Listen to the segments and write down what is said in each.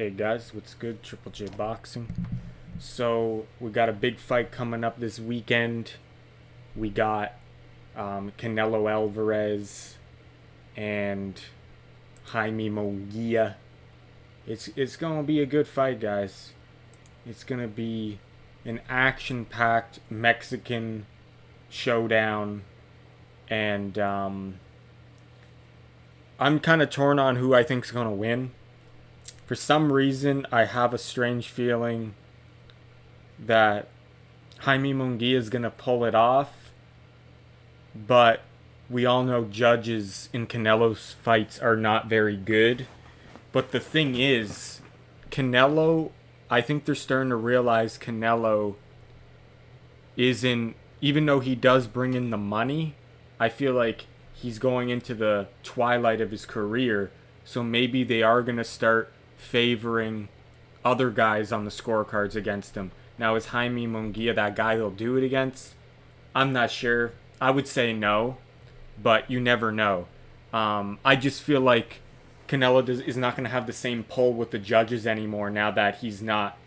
Hey guys, what's good? Triple J Boxing. So we got a big fight coming up this weekend. We got Canelo Alvarez and Jaime Munguia. It's gonna be a good fight, guys. It's gonna be an action-packed Mexican showdown, and I'm kind of torn on who I think's gonna win. For some reason, I have a strange feeling that Jaime Munguia is going to pull it off, but we all know judges in Canelo's fights are not very good. But the thing is, Canelo, I think they're starting to realize Canelo isn't, even though he does bring in the money, I feel like he's going into the twilight of his career. So maybe they are going to start favoring other guys on the scorecards against him. Now, is Jaime Munguia that guy they'll do it against? I'm not sure. I would say no, but you never know. I just feel like Canelo is not going to have the same pull with the judges anymore now that he's not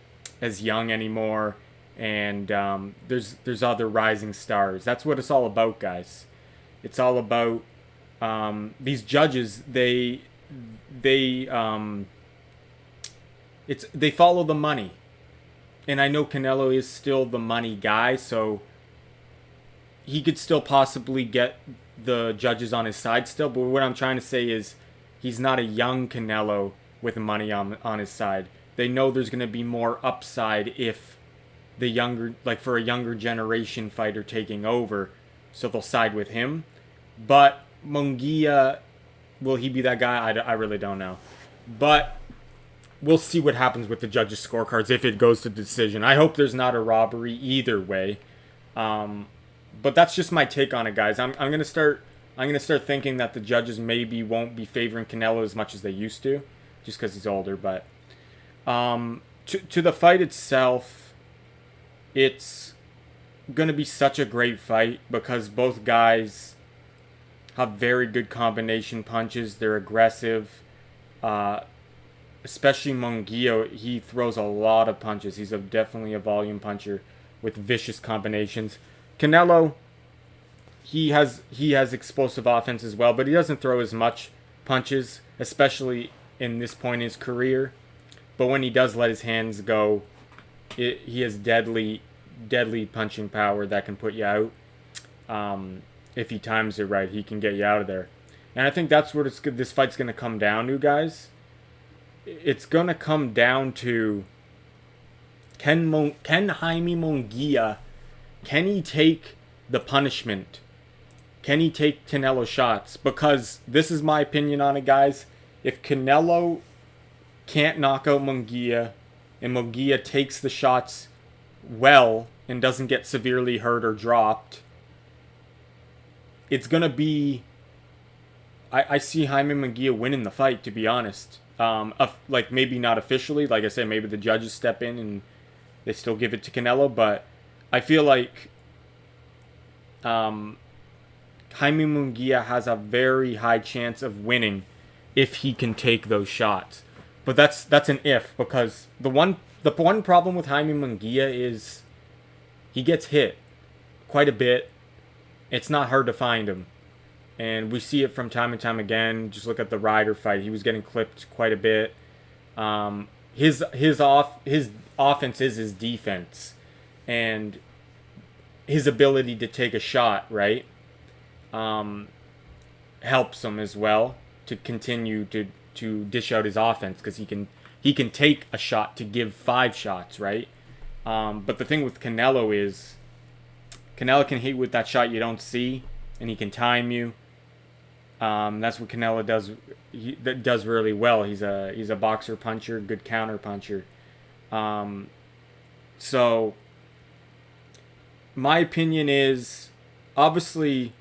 as young anymore, and there's other rising stars. That's what it's all about, guys. It's all about these judges. They follow the money, and I know Canelo is still the money guy, so he could still possibly get the judges on his side still. But what I'm trying to say is, he's not a young Canelo with money on his side. They know there's going to be more upside if the younger, like for a younger generation fighter taking over, so they'll side with him. But Munguia, will he be that guy? I really don't know, but we'll see what happens with the judges' scorecards if it goes to decision. I hope there's not a robbery either way. But that's just my take on it, guys. I'm gonna start thinking that the judges maybe won't be favoring Canelo as much as they used to, just because he's older. But to the fight itself, it's gonna be such a great fight because both guys have very good combination punches. They're aggressive. Especially Munguia, he throws a lot of punches. He's definitely a volume puncher with vicious combinations. Canelo, he has explosive offense as well, but he doesn't throw as much punches, especially in this point in his career. But when he does let his hands go, he has deadly punching power that can put you out. If he times it right, he can get you out of there. And I think that's what this fight's going to come down to, guys. It's going to come down to can Jaime Munguia, can he take the punishment? Can he take Canelo shots? Because this is my opinion on it, guys. If Canelo can't knock out Munguia and Munguia takes the shots well and doesn't get severely hurt or dropped, it's going to be... I see Jaime Munguia winning the fight, to be honest. Like maybe not officially, like I said, maybe the judges step in and they still give it to Canelo, but I feel like Jaime Munguia has a very high chance of winning if he can take those shots. But that's an if, because the one problem with Jaime Munguia is he gets hit quite a bit. It's not hard to find him. And we see it from time and time again. Just look at the Ryder fight. He was getting clipped quite a bit. His offense is his defense, and his ability to take a shot, right, helps him as well to continue to dish out his offense, because he can take a shot to give 5 shots, right? But the thing with Canelo is Canelo can hit with that shot you don't see, and he can time you. That's what Canelo does. He does really well. He's a boxer puncher, good counter puncher. So my opinion is, obviously,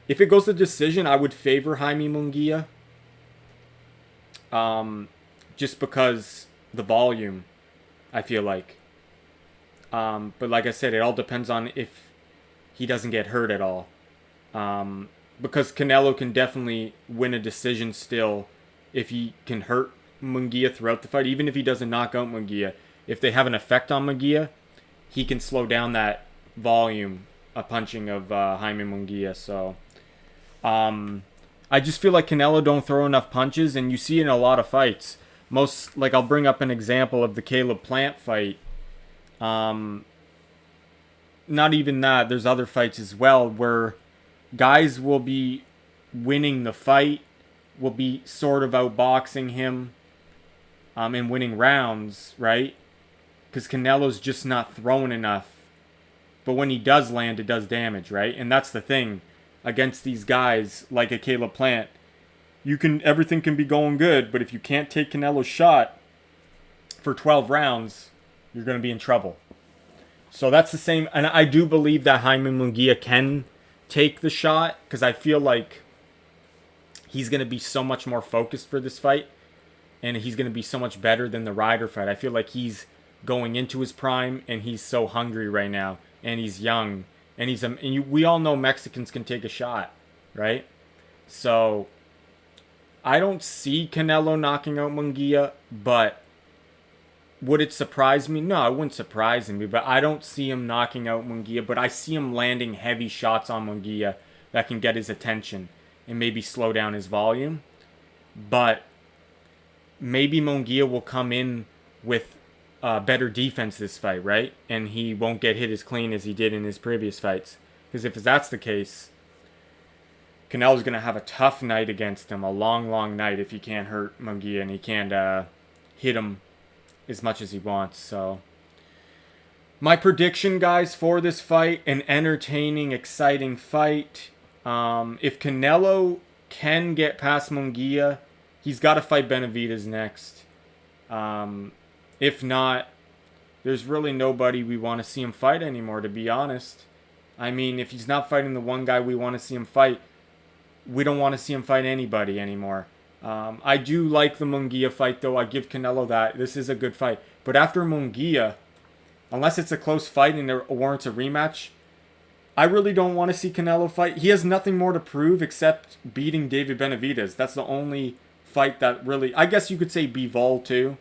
if it goes to decision, I would favor Jaime Munguia. Just because the volume, I feel like. But like I said, it all depends on if he doesn't get hurt at all. Because Canelo can definitely win a decision still if he can hurt Munguia throughout the fight, even if he doesn't knock out Munguia. If they have an effect on Munguia, he can slow down that volume punching of Jaime Munguia. So I just feel like Canelo don't throw enough punches, and you see it in a lot of fights. Most, like, I'll bring up an example of the Caleb Plant fight. Not even that. There's other fights as well where guys will be winning the fight, will be sort of outboxing him, and winning rounds, right? Because Canelo's just not throwing enough. But when he does land, it does damage, right? And that's the thing against these guys like a Caleb Plant. Everything can be going good, but if you can't take Canelo's shot for 12 rounds, you're going to be in trouble. So that's the same, and I do believe that Jaime Munguia can take the shot, because I feel like he's going to be so much more focused for this fight, and he's going to be so much better than the Ryder fight. I feel like he's going into his prime, and he's so hungry right now, and he's young, and we all know Mexicans can take a shot, right? So I don't see Canelo knocking out Munguia, but would it surprise me? No, it wouldn't surprise me, but I don't see him knocking out Munguia, but I see him landing heavy shots on Munguia that can get his attention and maybe slow down his volume. But maybe Munguia will come in with better defense this fight, right? And he won't get hit as clean as he did in his previous fights. Because if that's the case, Canelo's going to have a tough night against him, a long, long night if he can't hurt Munguia and he can't hit him as much as he wants. So my prediction, guys, for this fight, an entertaining, exciting fight. If Canelo can get past Munguia, he's got to fight Benavidez next. If not, there's really nobody we want to see him fight anymore, to be honest. I mean, if he's not fighting the one guy we want to see him fight, we don't want to see him fight anybody anymore. I do like the Munguia fight, though. I give Canelo that. This is a good fight. But after Munguia, unless it's a close fight and it warrants a rematch, I really don't want to see Canelo fight. He has nothing more to prove except beating David Benavidez. That's the only fight that really... I guess you could say Bivol, too.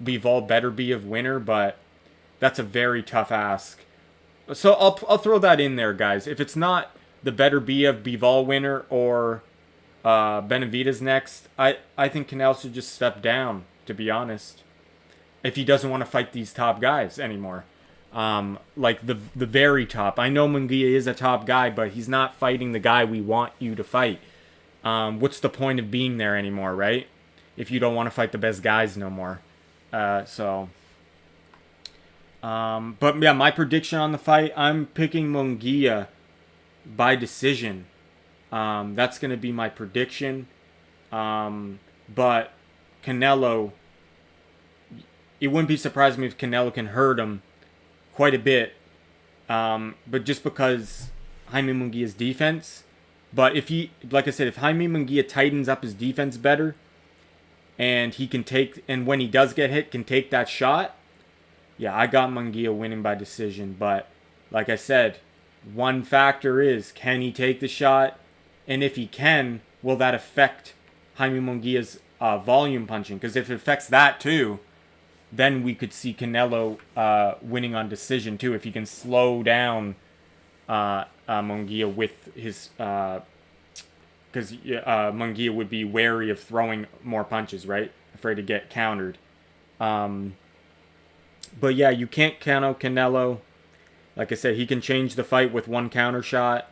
Bivol better be a winner, but that's a very tough ask. So I'll throw that in there, guys. If it's not the better be of Bivol winner or Benavidez next, I think Canelo should just step down, to be honest, if he doesn't want to fight these top guys anymore. Like the very top. I know Munguia is a top guy, but he's not fighting the guy we want you to fight. What's the point of being there anymore, right? If you don't want to fight the best guys no more. But yeah, my prediction on the fight, I'm picking Munguia by decision. That's going to be my prediction. But Canelo, it wouldn't be surprising me if Canelo can hurt him quite a bit. But just because Jaime Munguia's defense. But if he, like I said, if Jaime Munguia tightens up his defense better, and he can take, and when he does get hit, can take that shot, yeah, I got Munguia winning by decision. But like I said, one factor is, can he take the shot? And if he can, will that affect Jaime Munguia's volume punching? Because if it affects that too, then we could see Canelo winning on decision too. If he can slow down Munguia with his... because Munguia would be wary of throwing more punches, right? Afraid to get countered. But yeah, you can't count out Canelo. Like I said, he can change the fight with one counter shot.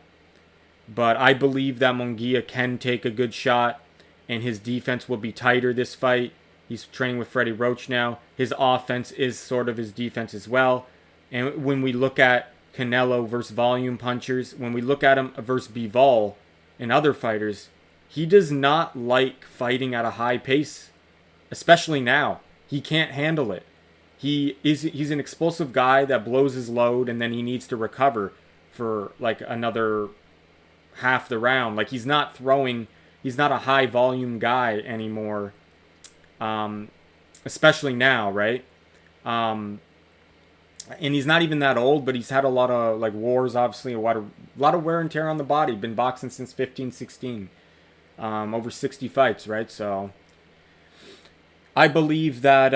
But I believe that Munguia can take a good shot, and his defense will be tighter this fight. He's training with Freddie Roach now. His offense is sort of his defense as well. And when we look at Canelo versus volume punchers, when we look at him versus Bivol and other fighters, he does not like fighting at a high pace, especially now. He can't handle it. He's an explosive guy that blows his load, and then he needs to recover for like another half the round. Like, he's not a high volume guy anymore, especially now, right? And he's not even that old, but he's had a lot of like wars, obviously, a lot of wear and tear on the body. Been boxing since 15, 16, over 60 fights, right? So I believe that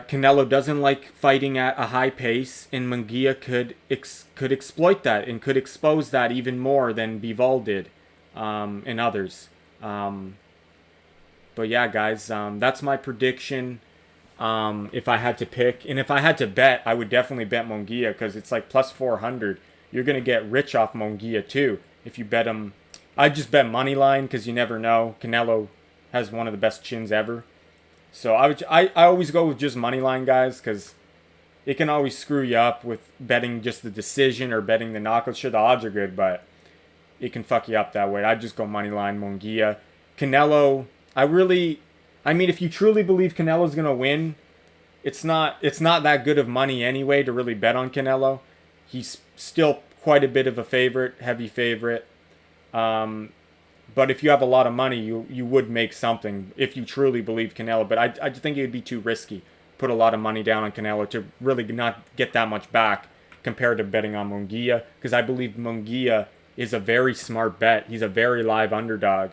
Canelo doesn't like fighting at a high pace, and Munguia could exploit that and could expose that even more than Bivol did, and others. Um, but yeah, guys, that's my prediction. If I had to pick, and if I had to bet, I would definitely bet Munguia because it's like plus 400. You're gonna get rich off Munguia too if you bet him. I just bet money line because you never know. Canelo has one of the best chins ever. So I always go with just money line, guys, because it can always screw you up with betting just the decision or betting the knockout. Sure, the odds are good, but it can fuck you up that way. I just go money line Munguia. Canelo, I mean, if you truly believe Canelo's gonna win, it's not that good of money anyway to really bet on Canelo. He's still quite a bit of a favorite, heavy favorite. Um, but if you have a lot of money, you would make something if you truly believe Canelo. But I think it would be too risky. Put a lot of money down on Canelo to really not get that much back compared to betting on Munguia. Because I believe Munguia is a very smart bet. He's a very live underdog.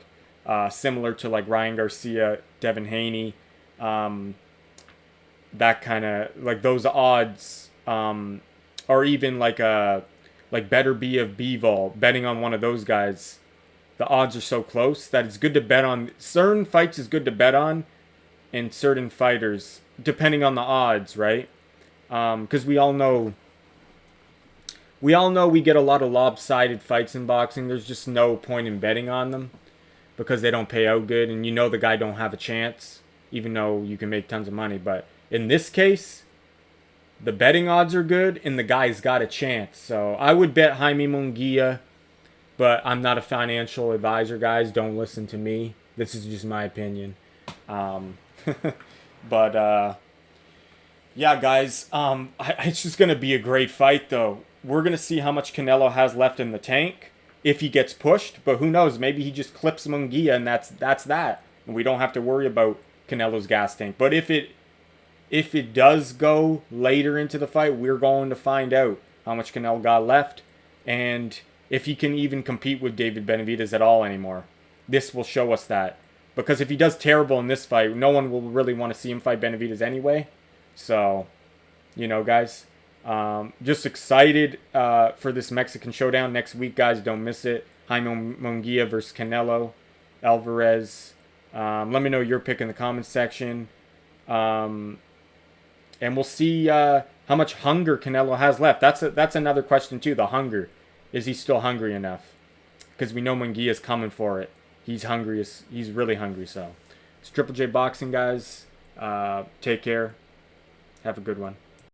Similar to like Ryan Garcia, Devin Haney, that kind of like those odds, or even like Better Be of Bivol, betting on one of those guys. The odds are so close that it's good to bet on. Certain fights is good to bet on, and certain fighters, depending on the odds, right? Because we all know we get a lot of lopsided fights in boxing. There's just no point in betting on them because they don't pay out good, and you know the guy don't have a chance, even though you can make tons of money. But in this case, the betting odds are good, and the guy's got a chance. So I would bet Jaime Munguia, but I'm not a financial advisor, guys. Don't listen to me. This is just my opinion. Um, but yeah, guys, it's just gonna be a great fight, though. We're gonna see how much Canelo has left in the tank if he gets pushed. But who knows? Maybe he just clips Munguia, and that's that, and we don't have to worry about Canelo's gas tank. But if it does go later into the fight, we're going to find out how much Canelo got left, and if he can even compete with David Benavidez at all anymore. This will show us that. Because if he does terrible in this fight, no one will really want to see him fight Benavidez anyway. So, guys, just excited for this Mexican showdown next week, guys. Don't miss it. Jaime Munguia versus Canelo Alvarez. Let me know your pick in the comments section. And we'll see how much hunger Canelo has left. That's another question, too, the hunger. Is he still hungry enough? Because we know Munguia's coming for it. He's hungry. He's really hungry. So it's Triple J Boxing, guys. Take care. Have a good one.